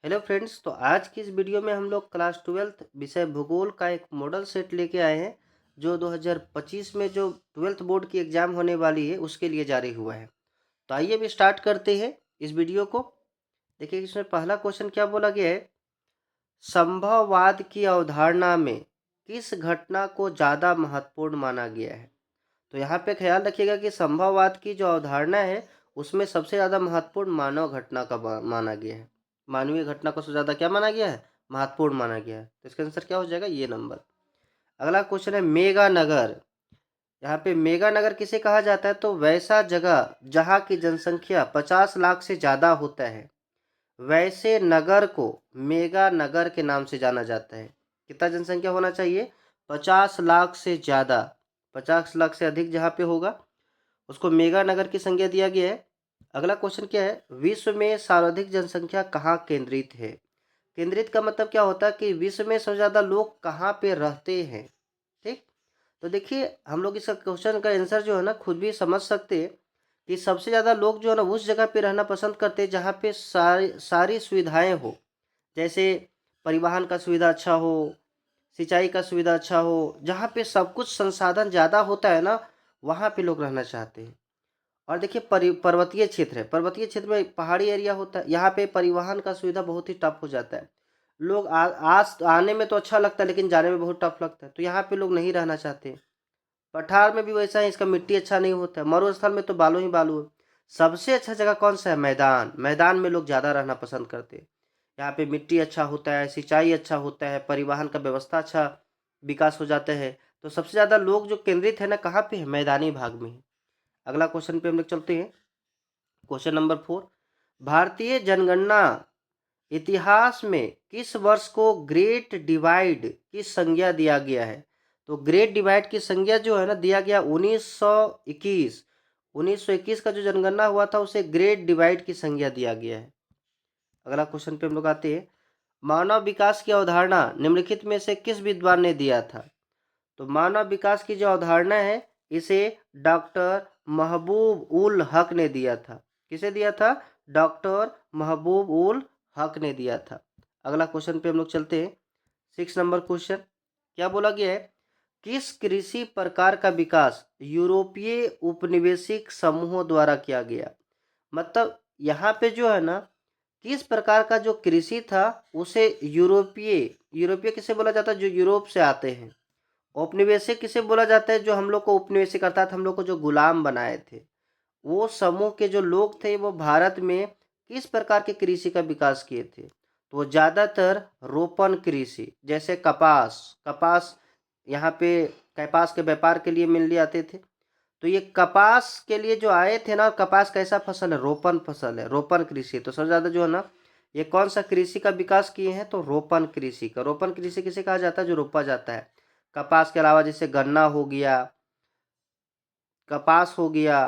Hello friends. तो आज की इस वीडियो में हम लोग क्लास 12th विषय भूगोल का एक मॉडल सेट लेके आए हैं जो 2025 में जो 12th बोर्ड की एग्ज़ाम होने वाली है उसके लिए जारी हुआ है। तो आइए अब स्टार्ट करते हैं इस वीडियो को। देखिए इसमें पहला क्वेश्चन क्या बोला गया है। संभववाद की अवधारणा में किस घटना को ज़्यादा महत्वपूर्ण माना गया है। तो यहाँ पे ख्याल रखिएगा कि संभववाद की जो अवधारणा है उसमें सबसे ज़्यादा महत्वपूर्ण मानव घटना का माना गया है। मानवीय घटना को सबसे ज़्यादा क्या माना गया है, महत्वपूर्ण माना गया है। तो इसका आंसर क्या हो जाएगा, ये नंबर। अगला क्वेश्चन है मेगा नगर। यहाँ पे मेगा नगर किसे कहा जाता है, तो वैसा जगह जहाँ की जनसंख्या 50 लाख से ज़्यादा होता है वैसे नगर को मेगा नगर के नाम से जाना जाता है। कितना जनसंख्या होना चाहिए, 50 लाख से ज़्यादा। 50 लाख से अधिक जहाँ पे होगा उसको मेगा नगर की संज्ञा दिया गया है। अगला क्वेश्चन क्या है, विश्व में सर्वाधिक जनसंख्या कहाँ केंद्रित है। केंद्रित का मतलब क्या होता है कि विश्व में सबसे ज़्यादा लोग कहाँ पे रहते हैं। ठीक। तो देखिए हम लोग इसका क्वेश्चन का आंसर जो है ना खुद भी समझ सकते हैं कि सबसे ज़्यादा लोग जो है ना उस जगह पे रहना पसंद करते हैं जहाँ पे सारी सारी सुविधाएं हो। जैसे परिवहन का सुविधा अच्छा हो, सिंचाई का सुविधा अच्छा हो, जहाँ पे सब कुछ संसाधन ज़्यादा होता है ना वहाँ पे लोग रहना चाहते हैं। और देखिए पर्वतीय क्षेत्र है, पर्वतीय क्षेत्र में पहाड़ी एरिया होता है, यहाँ पे परिवहन का सुविधा बहुत ही टफ हो जाता है। लोग आज आने में तो अच्छा लगता है लेकिन जाने में बहुत टफ लगता है, तो यहाँ पे लोग नहीं रहना चाहते। पठार में भी वैसा है, इसका मिट्टी अच्छा नहीं होता है। मरुस्थल में तो बालू ही बालू है। सबसे अच्छा जगह कौन सा है, मैदान। मैदान में लोग ज़्यादा रहना पसंद करते हैं। यहाँ पे मिट्टी अच्छा होता है, सिंचाई अच्छा होता है, परिवहन का व्यवस्था अच्छा विकास हो जाता है। तो सबसे ज़्यादा लोग जो केंद्रित है ना कहाँ पे है, मैदानी भाग में है। अगला क्वेश्चन पे हम लोग चलते हैं। क्वेश्चन नंबर 4, भारतीय जनगणना इतिहास में किस वर्ष को ग्रेट डिवाइड की संज्ञा दिया गया है। तो ग्रेट डिवाइड की संज्ञा जो है ना दिया गया 1921। 1921 का जो जनगणना हुआ था उसे ग्रेट डिवाइड की संज्ञा दिया गया है। अगला क्वेश्चन पे हम लोग आते हैं। मानव विकास की अवधारणा निम्नलिखित में से किस विद्वान ने दिया था। तो मानव विकास की जो अवधारणा है इसे डॉक्टर महबूब उल हक ने दिया था। किसे दिया था, डॉक्टर महबूब उल हक ने दिया था। अगला क्वेश्चन पे हम लोग चलते हैं। 6 नंबर क्वेश्चन क्या बोला गया है, किस कृषि प्रकार का विकास यूरोपीय उपनिवेशिक समूहों द्वारा किया गया। मतलब यहाँ पे जो है ना किस प्रकार का जो कृषि था उसे यूरोपीय, यूरोपीय किसे बोला जाता है, जो यूरोप से आते हैं। औपनिवेशिक किसे बोला जाता है, जो हम लोग को उपनिवेशिक अर्थात हम लोग को जो गुलाम बनाए थे। वो समूह के जो लोग थे वो भारत में किस प्रकार के कृषि का विकास किए थे, तो वो ज़्यादातर रोपण कृषि, जैसे कपास। कपास यहाँ पे कपास के व्यापार के लिए मिलने आते थे। तो ये कपास के लिए जो आए थे ना, कपास कैसा फसल है, रोपण फसल है, रोपण कृषि। तो सबसे ज़्यादा जो है ना ये कौन सा कृषि का विकास किए हैं, तो रोपण कृषि का। रोपण कृषि किसे कहा जाता है, जो रोपा जाता है। कपास के अलावा जैसे गन्ना हो गया, कपास हो गया,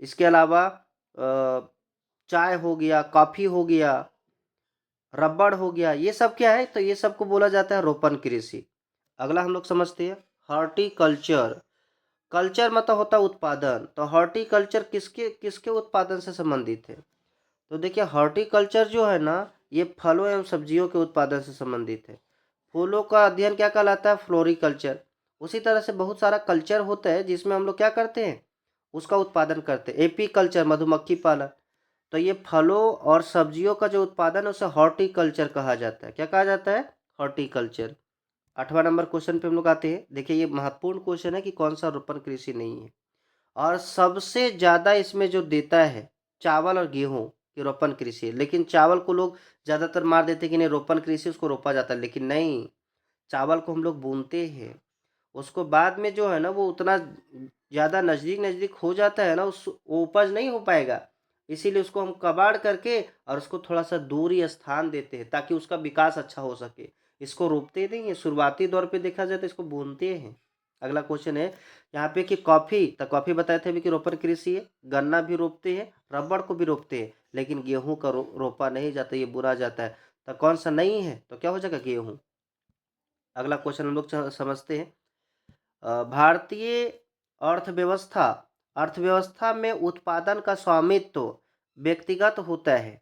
इसके अलावा चाय हो गया, कॉफ़ी हो गया, रबड़ हो गया, ये सब क्या है, तो ये सब को बोला जाता है रोपण कृषि। अगला हम लोग समझते हैं हॉर्टिकल्चर। कल्चर मतलब होता है उत्पादन, तो हॉर्टिकल्चर किसके किसके उत्पादन से संबंधित है। तो देखिए हॉर्टिकल्चर जो है ना ये फलों एवं सब्जियों के उत्पादन से संबंधित है। फूलों का अध्ययन क्या कहलाता है, फ्लोरिकल्चर। उसी तरह से बहुत सारा कल्चर होता है जिसमें हम लोग क्या करते हैं, उसका उत्पादन करते हैं। एपीकल्चर मधुमक्खी पालन। तो ये फलों और सब्जियों का जो उत्पादन है उसे हॉर्टिकल्चर कहा जाता है। क्या कहा जाता है, हॉर्टिकल्चर। 8वां नंबर क्वेश्चन पे हम लोग आते हैं। देखिए ये महत्वपूर्ण क्वेश्चन है कि कौन सा रोपण कृषि नहीं है। और सबसे ज़्यादा इसमें जो देता है चावल और गेहूँ की रोपण कृषि, लेकिन चावल को लोग ज़्यादातर मार देते हैं कि नहीं रोपण कृषि उसको रोपा जाता है, लेकिन नहीं। चावल को हम लोग बोनते हैं, उसको बाद में जो है ना वो उतना ज़्यादा नज़दीक नज़दीक हो जाता है ना उस वो उपज नहीं हो पाएगा। इसीलिए उसको हम कबाड़ करके और उसको थोड़ा सा दूरी स्थान देते हैं ताकि उसका विकास अच्छा हो सके। इसको रोपते नहीं है, शुरुआती दौर पे देखा जाए तो इसको बोनते हैं। अगला क्वेश्चन है यहाँ पे कि कॉफ़ी, तो कॉफ़ी बताए थे अभी कि रोपण कृषि है। गन्ना भी रोपते हैं, रबड़ को भी रोपते हैं, लेकिन गेहूं का रोपा नहीं जाता, ये बुरा जाता है। तो कौन सा नहीं है, तो क्या हो जाएगा, गेहूं। अगला क्वेश्चन हम लोग समझते हैं। भारतीय अर्थव्यवस्था, अर्थव्यवस्था में उत्पादन का स्वामित्व व्यक्तिगत होता है।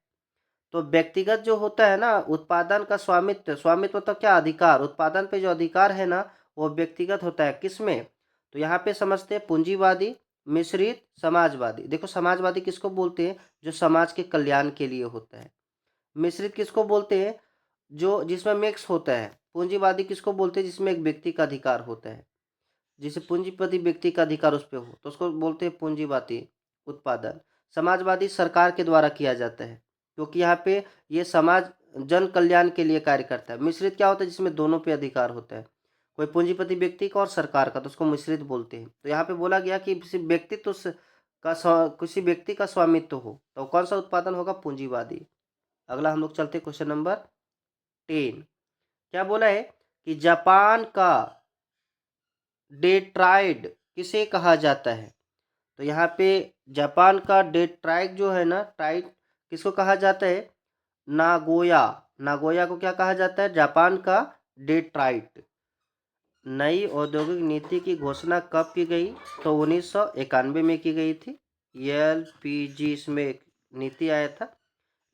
तो व्यक्तिगत जो होता है ना, उत्पादन का स्वामित्व, स्वामित्व मतलब क्या, अधिकार, उत्पादन पे जो अधिकार है ना वो व्यक्तिगत होता है। किसमें? तो यहाँ पे समझते हैं पूंजीवादी, मिश्रित, समाजवादी। देखो समाजवादी किसको बोलते हैं? जो समाज के कल्याण के लिए होता है। मिश्रित किसको बोलते हैं? जो जिसमें मिक्स होता है। पूंजीवादी किसको बोलते हैं? जिसमें एक व्यक्ति का अधिकार होता है, जिसे पूंजीपति व्यक्ति का अधिकार उस पर हो, तो उसको बोलते हैं पूंजीवादी उत्पादन। समाजवादी सरकार के द्वारा किया जाता है, क्योंकि यहाँ पे ये समाज जन कल्याण के लिए कार्य करता है। मिश्रित क्या होता है? जिसमें दोनों पे अधिकार होता है, कोई पूंजीपति व्यक्ति का और सरकार का, तो उसको मिश्रित बोलते हैं। तो यहाँ पे बोला गया कि किसी व्यक्तित्व किसी व्यक्ति का स्वामित्व हो, तो कौन सा उत्पादन होगा? पूंजीवादी। अगला हम लोग चलते क्वेश्चन नंबर 10। क्या बोला है कि जापान का डेट्राइड किसे कहा जाता है? तो यहाँ पे जापान का डेट्राइड जो है ना, ट्राइड किसको कहा जाता है? नागोया। नागोया को क्या कहा जाता है? जापान का डेट्राइड। नई औद्योगिक नीति की घोषणा कब की गई? तो 1991 में की गई थी। LPG इसमें एक नीति आया था,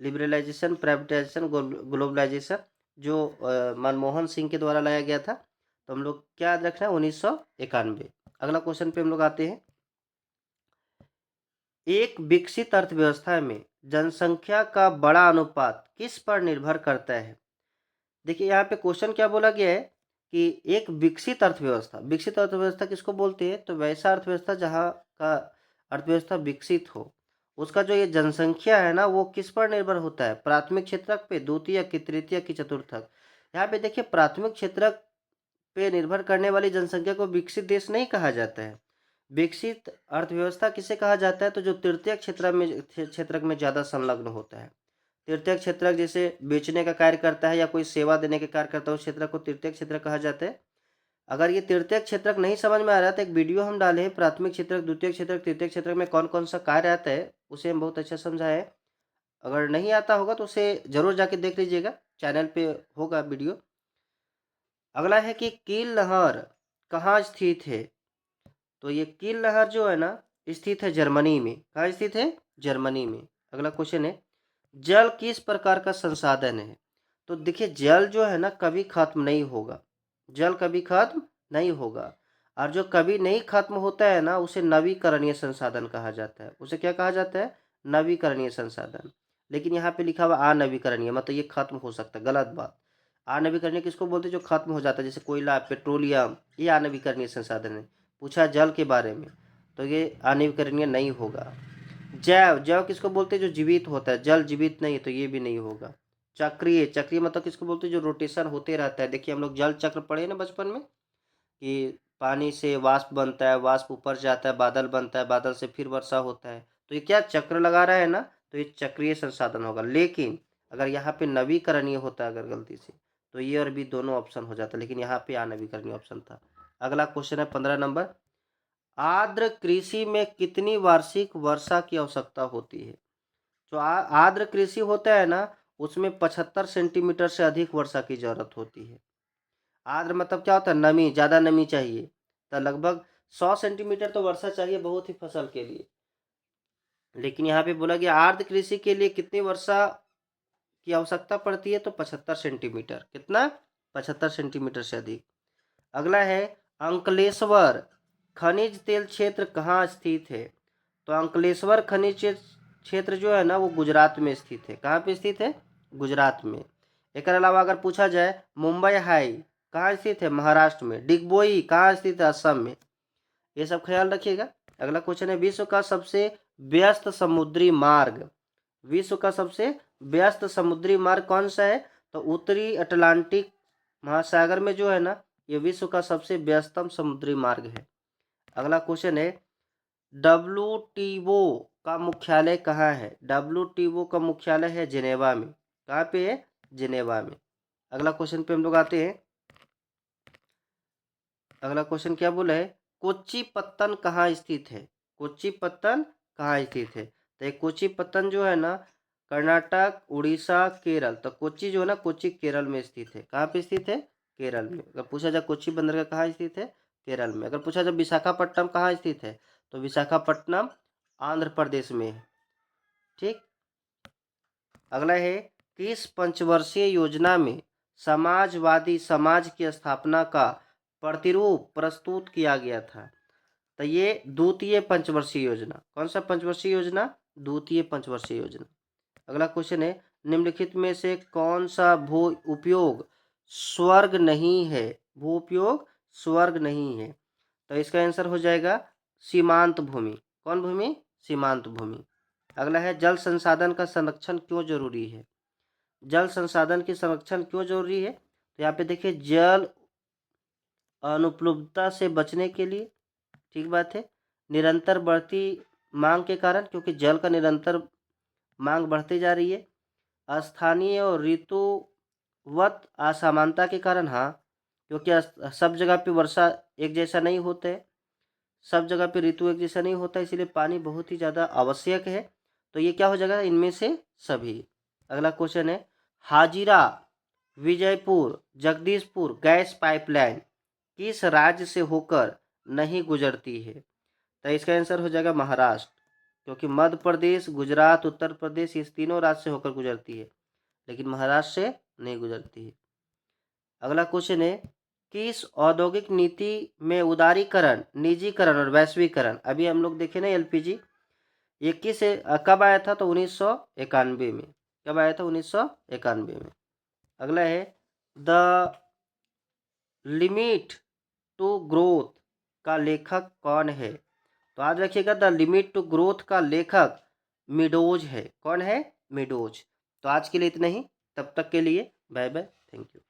लिबरलाइजेशन, प्राइवेटाइजेशन, ग्लोबलाइजेशन, जो मनमोहन सिंह के द्वारा लाया गया था। तो हम लोग क्या याद रखना है? 1991। अगला क्वेश्चन पे हम लोग आते हैं। एक विकसित अर्थव्यवस्था में जनसंख्या का बड़ा अनुपात किस पर निर्भर करता है? देखिए यहाँ पे क्वेश्चन क्या बोला गया है कि एक विकसित अर्थव्यवस्था, विकसित अर्थव्यवस्था किसको बोलते हैं? तो वैसा अर्थव्यवस्था जहाँ का अर्थव्यवस्था विकसित हो, उसका जो ये जनसंख्या है ना वो किस पर निर्भर होता है? प्राथमिक क्षेत्रक पे, द्वितीयक की, तृतीयक की, चतुर्थक। यहाँ पे देखिए प्राथमिक क्षेत्रक पे निर्भर करने वाली जनसंख्या को विकसित देश नहीं कहा जाता है। विकसित अर्थव्यवस्था किसे कहा जाता है? तो जो तृतीयक क्षेत्रक में ज़्यादा संलग्न होता है। तृतीयक क्षेत्रक जैसे बेचने का कार्य करता है या कोई सेवा देने का कार्य करता है, उस क्षेत्र को तृतीयक क्षेत्रक कहा जाता है। अगर ये तृतीयक क्षेत्रक नहीं समझ में आ रहा है तो एक वीडियो हम डाले हैं, प्राथमिक क्षेत्रक, द्वितीयक क्षेत्रक, तृतीयक क्षेत्रक में कौन कौन सा कार्य आता है, उसे हम बहुत अच्छा समझाए। अगर नहीं आता होगा तो उसे जरूर जाके देख लीजिएगा, चैनल पे होगा वीडियो। अगला है कि कील नहर कहाँ स्थित है? तो ये कील नहर जो है ना स्थित है जर्मनी में। कहाँ स्थित है? जर्मनी में। अगला क्वेश्चन है, जल किस प्रकार का संसाधन है? तो देखिए जल जो है ना कभी खत्म नहीं होगा, जल कभी खत्म नहीं होगा। और जो कभी नहीं खत्म होता है ना उसे नवीकरणीय संसाधन कहा जाता है। उसे क्या कहा जाता है? नवीकरणीय संसाधन। लेकिन यहाँ पे लिखा हुआ अनवीकरणीय, मतलब ये खत्म हो सकता है, गलत बात। अनवीकरणीय किसको बोलते हैं? जो खत्म हो जाता है, जैसे कोयला, पेट्रोलियम, ये अनवीकरणीय संसाधन है। पूछा जल के बारे में तो ये अनवीकरणीय नहीं होगा। जैव, जैव किसको बोलते हैं? जो जीवित होता है। जल जीवित नहीं, तो ये भी नहीं होगा। चक्रीय, चक्रीय मतलब किसको बोलते हैं? जो रोटेशन होते रहता है। देखिए हम लोग जल चक्र पढ़े ना बचपन में, कि पानी से वाष्प बनता है, वाष्प ऊपर जाता है, बादल बनता है, बादल से फिर वर्षा होता है। तो ये क्या चक्र लगा रहा है ना, तो ये चक्रीय संसाधन होगा। लेकिन अगर यहाँ पे नवीकरणीय होता है अगर गलती से, तो ये और भी दोनों ऑप्शन हो जाता है, लेकिन यहाँ पे अनवीकरणीय ऑप्शन था। अगला क्वेश्चन है 15 नंबर, आर्द्र कृषि में कितनी वार्षिक वर्षा की आवश्यकता होती है? जो आर्द्र कृषि होता है ना उसमें 75 सेंटीमीटर से अधिक वर्षा की जरूरत होती है। आर्द्र मतलब क्या होता है? नमी, ज़्यादा नमी चाहिए। तो लगभग 100 सेंटीमीटर तो वर्षा चाहिए बहुत ही फसल के लिए। लेकिन यहाँ पे बोला गया आर्द्र कृषि के लिए कितनी वर्षा की आवश्यकता पड़ती है? तो 75 सेंटीमीटर। कितना? 75 सेंटीमीटर से अधिक। अगला है अंकलेश्वर खनिज तेल क्षेत्र कहाँ स्थित है? तो अंकलेश्वर खनिज क्षेत्र जो है ना वो गुजरात में स्थित है। कहाँ पे स्थित है? गुजरात में। एक अलावा अगर पूछा जाए मुंबई हाई कहाँ स्थित है? महाराष्ट्र में। डिगबोई कहाँ स्थित है? असम में। ये सब ख्याल रखिएगा। अगला क्वेश्चन है, विश्व का सबसे व्यस्त समुद्री मार्ग, विश्व का सबसे व्यस्त समुद्री मार्ग कौन सा है? तो उत्तरी अटलांटिक महासागर में जो है ना ये विश्व का सबसे व्यस्तम समुद्री मार्ग है। अगला क्वेश्चन है, WTO का मुख्यालय कहाँ है? WTO का मुख्यालय है जिनेवा में। कहाँ पे है? जिनेवा में। अगला क्वेश्चन पे हम लोग आते हैं। अगला क्वेश्चन क्या बोला है? कोच्चि पत्तन कहाँ स्थित है? कोच्चि पत्तन कहाँ स्थित है? तो ये कोच्चि पत्तन जो है ना कर्नाटक, उड़ीसा, केरल। तो कोच्चि जो है ना कोच्चि केरल में स्थित है। कहाँ पे स्थित है? केरल में। अगर पूछा जाए कोच्चि बंदरगाह कहाँ स्थित है? केरल में। अगर पूछा जाए विशाखापट्टनम कहाँ स्थित है? तो विशाखापट्टनम आंध्र प्रदेश में है। ठीक। अगला है, किस पंचवर्षीय योजना में समाजवादी समाज की स्थापना का प्रतिरूप प्रस्तुत किया गया था? तो ये द्वितीय पंचवर्षीय योजना। कौन सा पंचवर्षीय योजना? द्वितीय पंचवर्षीय योजना। अगला क्वेश्चन है, निम्नलिखित में से कौन सा भू उपयोग स्वर्ग नहीं है? भू उपयोग स्वर्ग नहीं है। तो इसका आंसर हो जाएगा सीमांत भूमि। कौन भूमि? सीमांत भूमि। अगला है, जल संसाधन का संरक्षण क्यों जरूरी है? जल संसाधन की संरक्षण क्यों जरूरी है? तो यहाँ पे देखिए, जल अनुपलब्धता से बचने के लिए, ठीक बात है, निरंतर बढ़ती मांग के कारण, क्योंकि जल का निरंतर मांग बढ़ती जा रही है, स्थानीय और ऋतुवत असमानता के कारण, हाँ, क्योंकि सब जगह पे वर्षा एक जैसा नहीं होता है, सब जगह पे ऋतु एक जैसा नहीं होता है, इसलिए पानी बहुत ही ज़्यादा आवश्यक है। तो ये क्या हो जाएगा? इनमें से सभी। अगला क्वेश्चन है, हाजिरा विजयपुर जगदीशपुर गैस पाइपलाइन किस राज्य से होकर नहीं गुजरती है? तो इसका आंसर हो जाएगा महाराष्ट्र, क्योंकि मध्य प्रदेश, गुजरात, उत्तर प्रदेश इस तीनों राज्य से होकर गुजरती है, लेकिन महाराष्ट्र से नहीं गुजरती है। अगला क्वेश्चन है, किस औद्योगिक नीति में उदारीकरण, निजीकरण और वैश्वीकरण, अभी हम लोग देखे ना एलपीजी, ये कब आया था? तो 1991 में। कब आया था? 1991 में। अगला है, द लिमिट टू ग्रोथ का लेखक कौन है? तो याद रखिएगा, द लिमिट टू ग्रोथ का लेखक मीडोज है। कौन है? मीडोज। तो आज के लिए इतना ही, तब तक के लिए बाय बाय, थैंक यू।